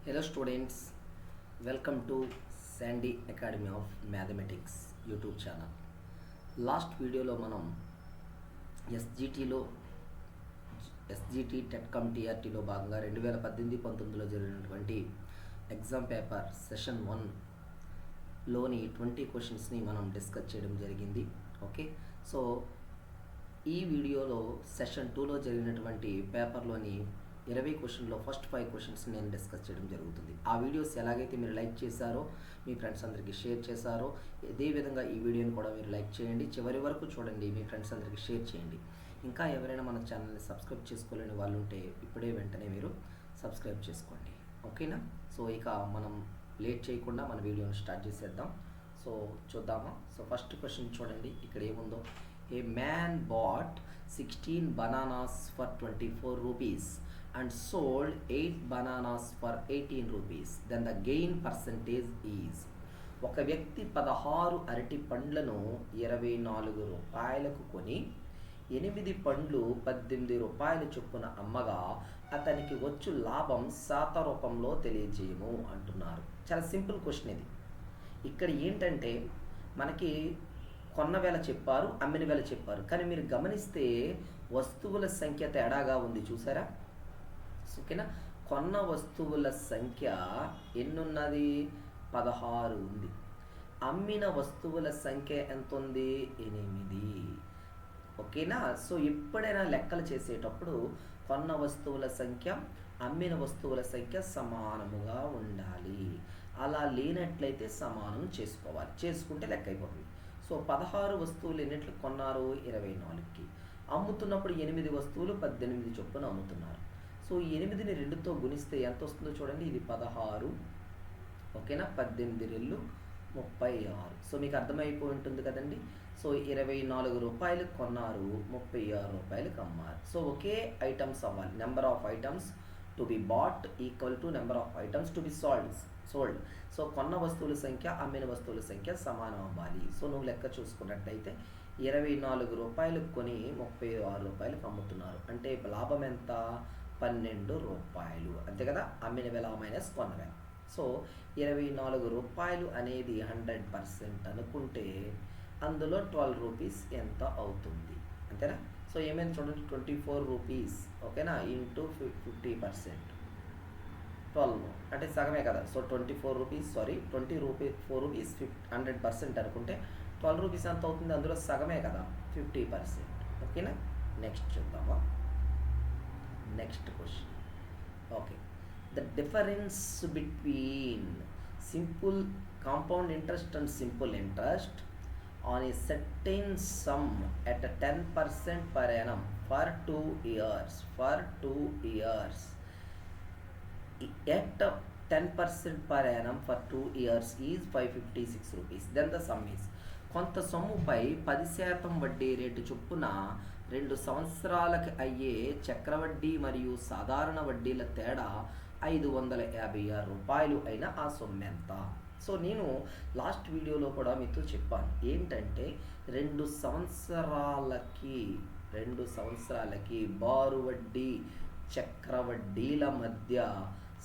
Hello students, welcome to Sandy Academy of Mathematics YouTube channel. Last వీడియోలో మనం SGT టెట్కమ్ టీఆర్టీలో భాగంగా 2018-19లో జరిగినటువంటి ఎగ్జామ్ పేపర్ సెషన్ 1లోని 20 క్వశ్చన్స్ని మనం డిస్కస్ చేయడం జరిగింది. ఓకే, సో ఈ వీడియోలో సెషన్ 2లో జరిగినటువంటి పేపర్లోని 20 క్వశ్చన్లో ఫస్ట్ 5 క్వశ్చన్స్ నేను డిస్కస్ చేయడం జరుగుతుంది. ఆ వీడియోస్ ఎలాగైతే మీరు లైక్ చేశారో, మీ ఫ్రెండ్స్ అందరికీ షేర్ చేశారో, అదేవిధంగా ఈ వీడియోని కూడా మీరు లైక్ చేయండి, చివరి వరకు చూడండి, మీ ఫ్రెండ్స్ అందరికీ షేర్ చేయండి. ఇంకా ఎవరైనా మన ఛానల్ని సబ్స్క్రైబ్ చేసుకోలేని వాళ్ళు ఉంటే ఇప్పుడే వెంటనే మీరు సబ్స్క్రైబ్ చేసుకోండి. ఓకేనా? సో ఇక మనం లేట్ చేయకుండా మన వీడియోని స్టార్ట్ చేసేద్దాం. సో చూద్దామా? సో ఫస్ట్ క్వశ్చన్ చూడండి, ఇక్కడ ఏముందో. A man bought 16 bananas for 24 rupees and sold 8 bananas for 18 rupees. Then the gain percentage is. ఒక వ్యక్తి 16 అరటి పండ్లను 24 రూపాయలకు కొని 8 పండ్లు 18 రూపాయల చొప్పున అమ్మగా అతనికి వచ్చు లాభం శాత రూపంలో తెలియజేయము అంటున్నారు. చాలా సింపుల్ క్వశ్చన్ ఇది. ఇక్కడ ఏంటంటే మనకి కొన్న వేళ చెప్పారు, అమ్మిన వేళ చెప్పారు, కానీ మీరు గమనిస్తే వస్తువుల సంఖ్య తేడాగా ఉంది, చూసారా? ఓకేనా? కొన్న వస్తువుల సంఖ్య ఎన్నున్నది? 16 ఉంది. అమ్మిన వస్తువుల సంఖ్య ఎంత ఉంది? 8. ఓకేనా? సో ఎప్పుడైనా లెక్కలు చేసేటప్పుడు కొన్న వస్తువుల సంఖ్య, అమ్మిన వస్తువుల సంఖ్య సమానముగా ఉండాలి. అలా లేనట్లయితే సమానం చేసుకోవాలి, చేసుకుంటే లెక్క అయిపోతుంది. సో 16 వస్తువులు ఎన్నిట్లు కొన్నారు? 24కి. అమ్ముతున్నప్పుడు 8 వస్తువులు 18 చొప్పున అమ్ముతున్నారు. సో 8ని 2తో గుణిస్తే ఎంత వస్తుందో చూడండి. ఇది 16. ఓకేనా? 18 రెళ్ళు 36. సో మీకు అర్థమైపోయి ఉంటుంది కదండి. సో 24 రూపాయలు కొన్నారు, 36 రూపాయలకు అమ్మారు. సో ఒకే ఐటమ్స్ అవ్వాలి. Number of items to be bought equal to number of items to be sold. So కొన్న వస్తువుల సంఖ్య, అమ్మిన వస్తువుల సంఖ్య సమానం అవ్వాలి. సో నువ్వు లెక్క చూసుకున్నట్టయితే 24 రూపాయలకు కొని 36 రూపాయలకు అమ్ముతున్నారు. అంటే లాభం ఎంత? 12 రూపాయలు. అంతే కదా? అమ్మిన వేళ మైనస్ కొన్న వేళ. సో 24 రూపాయలు అనేది 100% అనుకుంటే అందులో 12 రూపీస్ ఎంత అవుతుంది? అంతేనా? సో ఏమైనా చూడండి, 24 రూపీస్. ఓకేనా? ఇంటూ 50%, 12 అంటే సగమే కదా. సో 24 రూపీస్, 24 రూపీస్ 100% అనుకుంటే 12 రూపీస్ ఎంత అవుతుంది? అందులో సగమే కదా, 50%. ఓకేనా? నెక్స్ట్ చూద్దామా? Next question. Okay, the difference between simple compound interest and simple interest on a certain sum at a 10% per annum for 2 years. At 10% per annum for 2 years is 556 rupees. Then the sum is. కొంత సొమ్ముపై 10% వడ్డీ rate చొప్పున 2 సంవత్సరాలకి అయ్యే చక్రవడ్డీ మరియు సాధారణ వడ్డీల తేడా 556 రూపాయలు అయిన ఆ సొమ్ము ఎంత? సో నేను లాస్ట్ వీడియోలో కూడా మీతో చెప్పాను ఏంటంటే 2 సంవత్సరాలకి బారు వడ్డీ, చక్రవడ్డీల మధ్య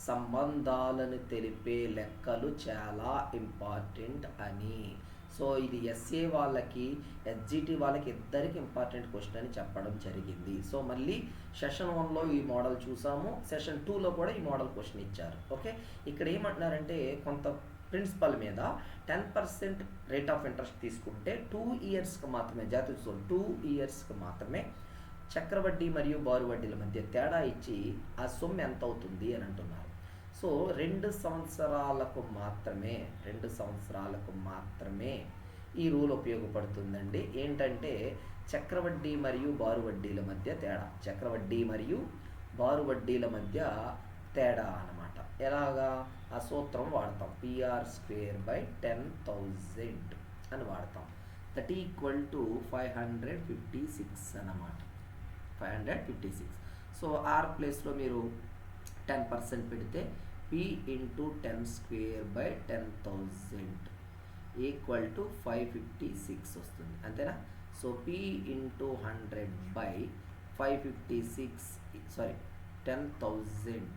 సంబంధాలను తెలిపే లెక్కలు చాలా ఇంపార్టెంట్ అని. సో ఇది ఎస్ఏ వాళ్ళకి, ఎస్జిటి వాళ్ళకి ఇద్దరికి ఇంపార్టెంట్ క్వశ్చన్ అని చెప్పడం జరిగింది. సో మళ్ళీ సెషన్ 1లో ఈ మోడల్ చూసాము, సెషన్ 2లో కూడా ఈ మోడల్ క్వశ్చన్ ఇచ్చారు. ఓకే, ఇక్కడ ఏమంటున్నారంటే కొంత ప్రిన్సిపల్ మీద 10% రేట్ ఆఫ్ ఇంట్రెస్ట్ తీసుకుంటే 2 ఇయర్స్కి మాత్రమే, జాతీయ 2 ఇయర్స్కి మాత్రమే చక్రవడ్డీ మరియు బారు వడ్డీల మధ్య తేడా ఇచ్చి ఆ సొమ్ము ఎంత అవుతుంది అని అంటున్నారు. సో 2 సంవత్సరాలకు మాత్రమే ఈ రూల్ ఉపయోగపడుతుందండి. ఏంటంటే చక్రవడ్డీ మరియు బారు వడ్డీల మధ్య తేడా, చక్రవడ్డీ మరియు బారు వడ్డీల మధ్య తేడా అన్నమాట. ఎలాగా? ఆ సూత్రం వాడతాం, PR²/10,000 అని వాడతాం. దట్ ఈక్వల్ టు 556 అన్నమాట. 556. సో ఆర్ ప్లేస్లో మీరు 10% పెడితే P × 10²/10,000 ఈక్వల్ టు 556 వస్తుంది. అంతేనా? So P × 100/556 10,000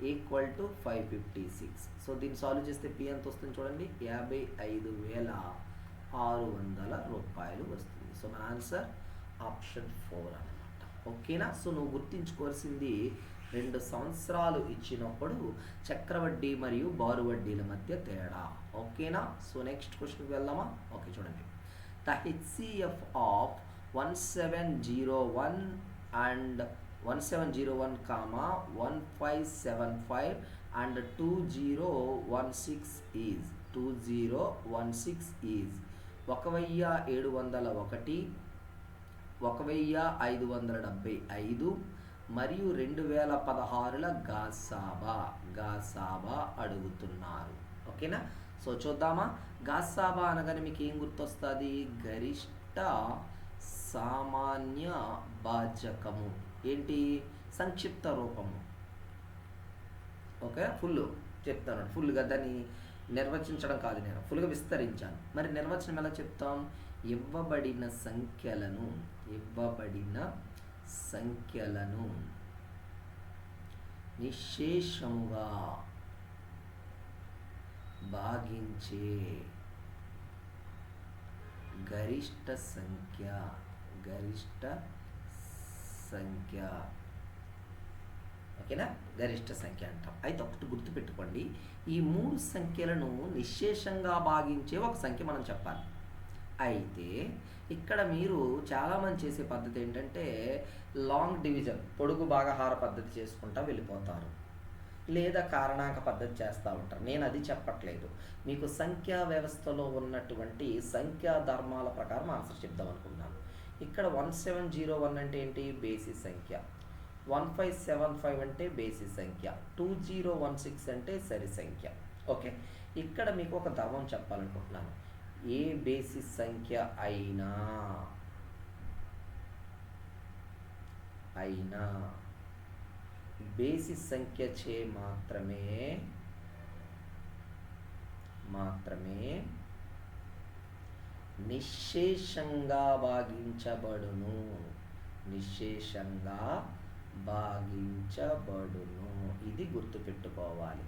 equal to 556. So దీన్ని సాల్వ్ చేస్తే పి ఎంత వస్తుంది చూడండి, 55,600 రూపాయలు వస్తుంది. సో మన ఆన్సర్ ఆప్షన్ 4 అనమాట. ఓకేనా? సో నువ్వు గుర్తించుకోవాల్సింది 2 సంవత్సరాలు ఇచ్చినప్పుడు చక్రవడ్డీ మరియు బారు వడ్డీల మధ్య తేడా. ఓకేనా? సో నెక్స్ట్ క్వశ్చన్కి వెళ్దామా? ఓకే చూడండి. The HCF of 1701 and 1701, 1575 and 2016 is 1701, 1575 మరియు 2016ల గాసాబా అడుగుతున్నారు. ఓకేనా? సో చూద్దామా. గాసాబా అనగానే మీకు ఏం గుర్తొస్తుంది? గరిష్ట సామాన్య భాజకము. ఏంటి? సంక్షిప్త రూపము. ఓకే, ఫుల్ చెప్తాను. ఫుల్గా దాన్ని నిర్వచించడం కాదు, నేను ఫుల్గా విస్తరించాను. మరి నిర్వచనం ఎలా చెప్తాం? ఇవ్వబడిన సంఖ్యలను నిశ్శేషముగా భాగించే గరిష్ట సంఖ్య. ఓకేనా? గరిష్ట సంఖ్య అంటాం. అయితే ఒకటి గుర్తుపెట్టుకోండి, ఈ 3 సంఖ్యలను నిశ్శేషంగా భాగించే ఒక సంఖ్య మనం చెప్పాలి. అయితే ఇక్కడ మీరు చాలామంది చేసే పద్ధతి ఏంటంటే లాంగ్ డివిజన్, పొడుగు భాగహార పద్ధతి చేసుకుంటా వెళ్ళిపోతారు, లేదా కారణాంక పద్ధతి చేస్తూ ఉంటారు. నేను అది చెప్పట్లేదు, మీకు సంఖ్యా వ్యవస్థలో ఉన్నటువంటి సంఖ్యా ధర్మాల ప్రకారం ఆన్సర్ చెప్దాం అనుకుంటున్నాను. ఇక్కడ 1701 అంటే ఏంటి? బేసి సంఖ్య. 1575 అంటే బేసి సంఖ్య. 2016 అంటే సరి సంఖ్య. ఓకే, ఇక్కడ మీకు ఒక ధర్మం చెప్పాలనుకుంటున్నాను. ఏ బేసి సంఖ్య అయినా బేసి సంఖ్య చే మాత్రమే నిశ్శేషంగా భాగించబడును. ఇది గుర్తుపెట్టుకోవాలి.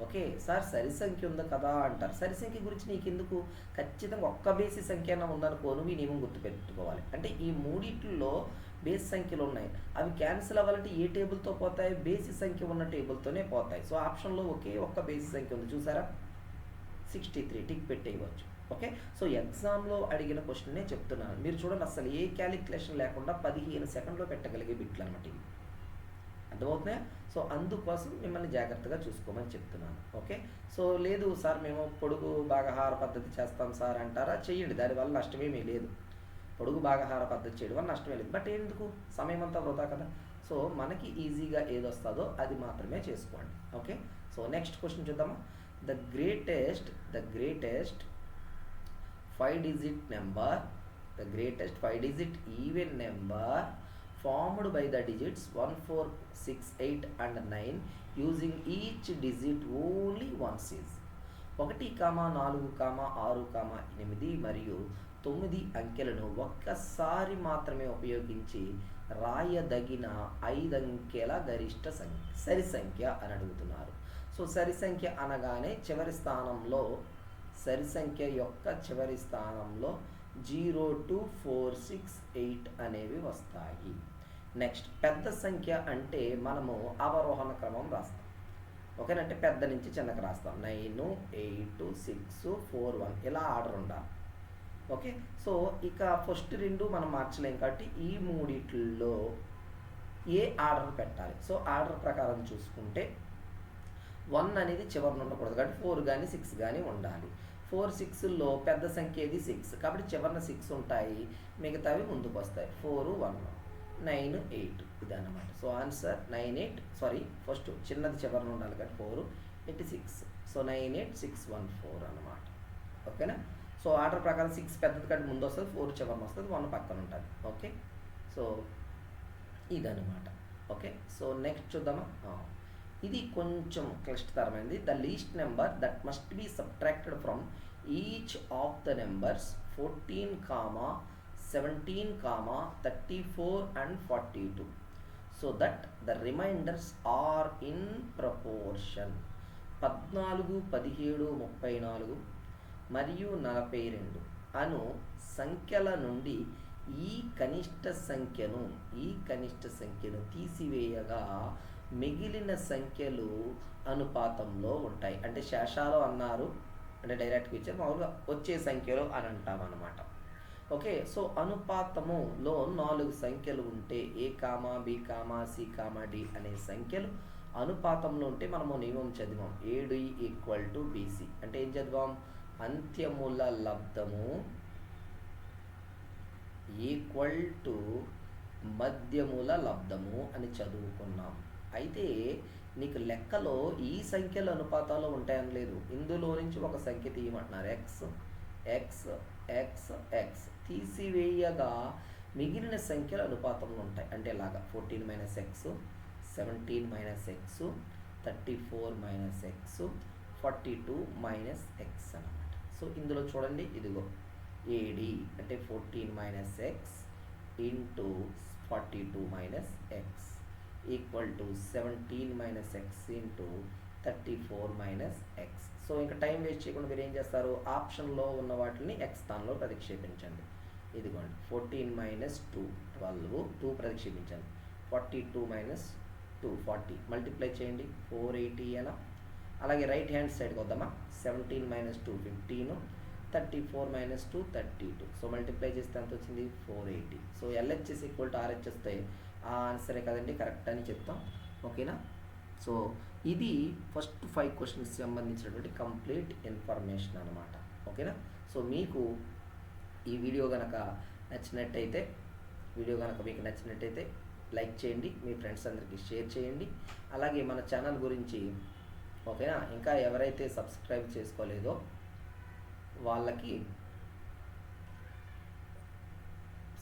ఓకే సార్, సరి సంఖ్య ఉంది కదా అంటారు. సరి సంఖ్య గురించి నీకెందుకు? ఖచ్చితంగా ఒక్క బేసి సంఖ్య అయినా ఉందనుకో, నువ్వు ఈ నియమం గుర్తుపెట్టుకోవాలి. అంటే ఈ మూడిట్లో బేసి సంఖ్యలు ఉన్నాయి, అవి క్యాన్సిల్ అవ్వాలంటే ఏ టేబుల్తో పోతాయి? బేసి సంఖ్య ఉన్న టేబుల్తోనే పోతాయి. సో ఆప్షన్లో ఒకే ఒక్క బేసి సంఖ్య ఉంది, చూసారా? 63 టిక్ పెట్టేయవచ్చు. ఓకే, సో ఎగ్జామ్లో అడిగిన క్వశ్చన్నే చెప్తున్నాను. మీరు చూడండి, అసలు ఏ క్యాలిక్యులేషన్ లేకుండా 15 సెకండ్లో పెట్టగలిగే బిట్లు అనమాట ఇవి. అర్థమవుతున్నాయా? సో అందుకోసం మిమ్మల్ని జాగ్రత్తగా చూసుకోమని చెప్తున్నాను. ఓకే, సో లేదు సార్ మేము పొడుగు భాగహార పద్ధతి చేస్తాం సార్ అంటారా? చెయ్యండి, దానివల్ల నష్టమేమీ లేదు. పొడుగు భాగహార పద్ధతి చేయడం వల్ల నష్టమే లేదు. బట్ ఎందుకు? సమయం అంతా వృధా కదా. సో మనకి ఈజీగా ఏది వస్తుందో అది మాత్రమే చేసుకోండి. ఓకే, సో నెక్స్ట్ క్వశ్చన్ చూద్దామా. The greatest 5-digit number, the greatest 5-digit even number formed by the digits 1, 4, 6, 8 and 9 using each digit only once is 1, 4, 6, 8 మరియు 9 అంకెలను ఒక్కసారి మాత్రమే ఉపయోగించి రాయదగిన 5 అంకెల గరిష్ట సంఖ్య, సరి సంఖ్య అని అడుగుతున్నారు. సో సరి సంఖ్య అనగానే సరి సంఖ్య యొక్క చివరి స్థానంలో 0, 2, 4, 6, 8 అనేవి వస్తాయి. నెక్స్ట్ పెద్ద సంఖ్య అంటే మనము అవరోహణ క్రమం రాస్తాం. ఓకేనంటే పెద్ద నుంచి చిన్నకి రాస్తాం. 9, 8, 6, 4, 1 ఇలా ఆర్డర్ ఉండాలి. ఓకే, సో ఇక ఫస్ట్ 2 మనం మార్చలేం కాబట్టి ఈ మూడిట్లో ఏ ఆర్డర్ పెట్టాలి? సో ఆర్డర్ ప్రకారం చూసుకుంటే 1 అనేది చివరిన ఉండకూడదు కాబట్టి 4 కానీ 6 కానీ ఉండాలి. 4, 6లో పెద్ద సంఖ్య ఏది? 6 కాబట్టి చివరిన 6 ఉంటాయి, మిగతావి ముందుకు వస్తాయి. 4, 1, 9, 8 ఇది అన్నమాట. సో ఆన్సర్ 9, 8 సారీ ఫస్ట్ చిన్నది చివరిన ఉండాలి కాబట్టి 4, 8, 6. సో 9, 8, 6, 1, 4 అన్నమాట. ఓకేనా? సో ఆర్డర్ ప్రకారం 6 పెద్దది కంటే ముందు వస్తుంది, 4 చివరిన వస్తుంది, 1 పక్కన ఉంటుంది. ఓకే, సో ఇదన్నమాట. ఓకే, సో నెక్స్ట్ చూద్దామా. ఇది కొంచెం క్లిష్టతరమైనది. The least number that must be subtracted from each of the numbers 14, 17, 34 and 42. So that the remainders are in proportion. 14, 17, 34 మరియు 42 అను సంఖ్యల నుండి ఈ కనిష్ట సంఖ్యను తీసివేయగా మిగిలిన సంఖ్యలు అనుపాతంలో ఉంటాయి. అంటే శేషాలు అన్నారు అంటే డైరెక్ట్గా ఇచ్చారు, మామూలుగా వచ్చే సంఖ్యలు అని అంటాం అన్నమాట. ఓకే, సో అనుపాతములో 4 సంఖ్యలు ఉంటే A comma B comma C comma D అనే సంఖ్యలు అనుపాతంలో ఉంటే మనము నియమం చదివాం, ఏడి ఈక్వల్ టు బీసీ. అంటే ఏం చదివాం, అంత్యముల లబ్ధము ఈక్వల్ టు మధ్యముల లబ్ధము అని చదువుకున్నాం. అయితే నీకు లెక్కలో ఈ సంఖ్యల అనుపాతాలు ఉంటాయని లేదు, ఇందులో నుంచి ఒక సంఖ్య తీయమంటున్నారు, ఎక్స్ ఎక్స్ ఎక్స్ ఎక్స్. తీసివేయగా మిగిలిన సంఖ్యల అనుపాతంలో ఉంటాయి. అంటే ఇలాగా 14 minus X, 17 minus X, 34 minus X, 42 minus X అన్నమాట. సో ఇందులో చూడండి, ఇదిగో ఏడి అంటే 14 minus X into 42 minus X equal to 17 minus X into 34 minus X. So ఇంకా టైం వేస్ట్ చేయకుండా మీరు ఏం చేస్తారు, ఆప్షన్లో ఉన్న వాటిని ఎక్స్ స్థానంలో ప్రతిక్షేపించండి. ఇదిగోండి 14 మైనస్ 2 12, 2 ప్రతిక్షేపించండి. 42 మైనస్ 2 40, మల్టిప్లై చేయండి 480 అనా. అలాగే రైట్ హ్యాండ్ సైడ్కి వద్దామా, 17 మైనస్ 2 15, 34 మైనస్ 2 32. సో మల్టిప్లై చేస్తే ఎంత వచ్చింది 480. So LHS equal to RH వస్తే ఆ ఆన్సరే కదండి కరెక్ట్ అని చెప్తాం. ఓకేనా. సో ఇది ఫస్ట్ 5 క్వశ్చన్స్ సంబంధించినటువంటి కంప్లీట్ ఇన్ఫర్మేషన్ అనమాట. ఓకేనా. సో మీకు ఈ వీడియో కనుక మీకు నచ్చినట్టయితే లైక్ చేయండి, మీ ఫ్రెండ్స్ అందరికీ షేర్ చేయండి. అలాగే మన ఛానల్ గురించి ఓకేనా ఇంకా ఎవరైతే సబ్స్క్రైబ్ చేసుకోలేదో వాళ్ళకి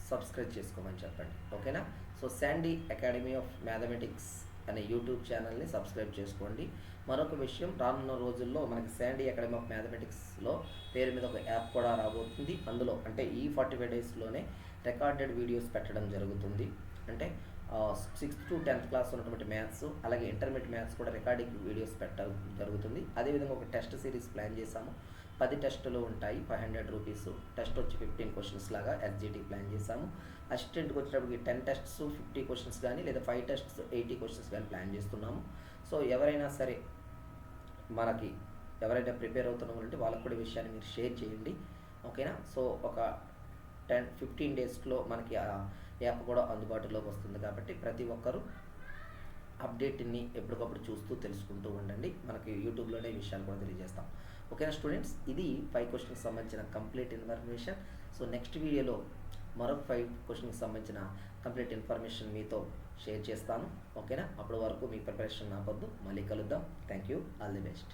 సబ్స్క్రైబ్ చేసుకోమని చెప్పండి. ఓకేనా. So Sandy academy of mathematics అనే యూట్యూబ్ ఛానల్ని సబ్స్క్రైబ్ చేసుకోండి. మరొక విషయం, రానున్న రోజుల్లో మనకి శాండీ అకాడమీ ఆఫ్ మ్యాథమెటిక్స్లో పేరు మీద ఒక యాప్ కూడా రాబోతుంది. అందులో అంటే ఈ 45 డేస్లోనే రికార్డెడ్ వీడియోస్ పెట్టడం జరుగుతుంది. అంటే 6th to 10th క్లాస్ ఉన్నటువంటి మ్యాథ్స్ అలాగే ఇంటర్మీడియట్ మ్యాథ్స్ కూడా రికార్డింగ్ వీడియోస్ పెట్టడం జరుగుతుంది. అదేవిధంగా ఒక టెస్ట్ సిరీస్ ప్లాన్ చేశాము, 10 టెస్టులు ఉంటాయి, 500 రూపీస్. టెస్ట్ వచ్చి 15 క్వశ్చన్స్ లాగా ఎస్జిటి ప్లాన్ చేశాము. అసిస్టెంట్కి వచ్చేటప్పటికి 10 టెస్ట్స్ 50 క్వశ్చన్స్ కానీ లేదా 5 టెస్ట్స్ 80 క్వశ్చన్స్ కానీ ప్లాన్ చేస్తున్నాము. సో ఎవరైనా ప్రిపేర్ అవుతున్నవారంటే వాళ్ళకు కూడా ఈ విషయాన్ని మీరు షేర్ చేయండి. ఓకేనా. సో ఒక 10-15 డేస్లో మనకి ఆ యాప్ కూడా అందుబాటులోకి వస్తుంది కాబట్టి ప్రతి ఒక్కరూ అప్డేట్ని ఎప్పటికప్పుడు చూస్తూ తెలుసుకుంటూ ఉండండి. మనకి యూట్యూబ్లోనే ఈ విషయాలు కూడా తెలియజేస్తాం. ఓకేనా స్టూడెంట్స్, ఇది 5 క్వశ్చన్కి సంబంధించిన కంప్లీట్ ఇన్ఫర్మేషన్. సో నెక్స్ట్ వీడియోలో మరొక 5 క్వశ్చన్కి సంబంధించిన కంప్లీట్ ఇన్ఫర్మేషన్ మీతో షేర్ చేస్తాను. ఓకేనా. అప్పటి వరకు మీ ప్రిపరేషన్ ఆపొద్దు. మళ్ళీ కలుద్దాం. Thank you. All the best.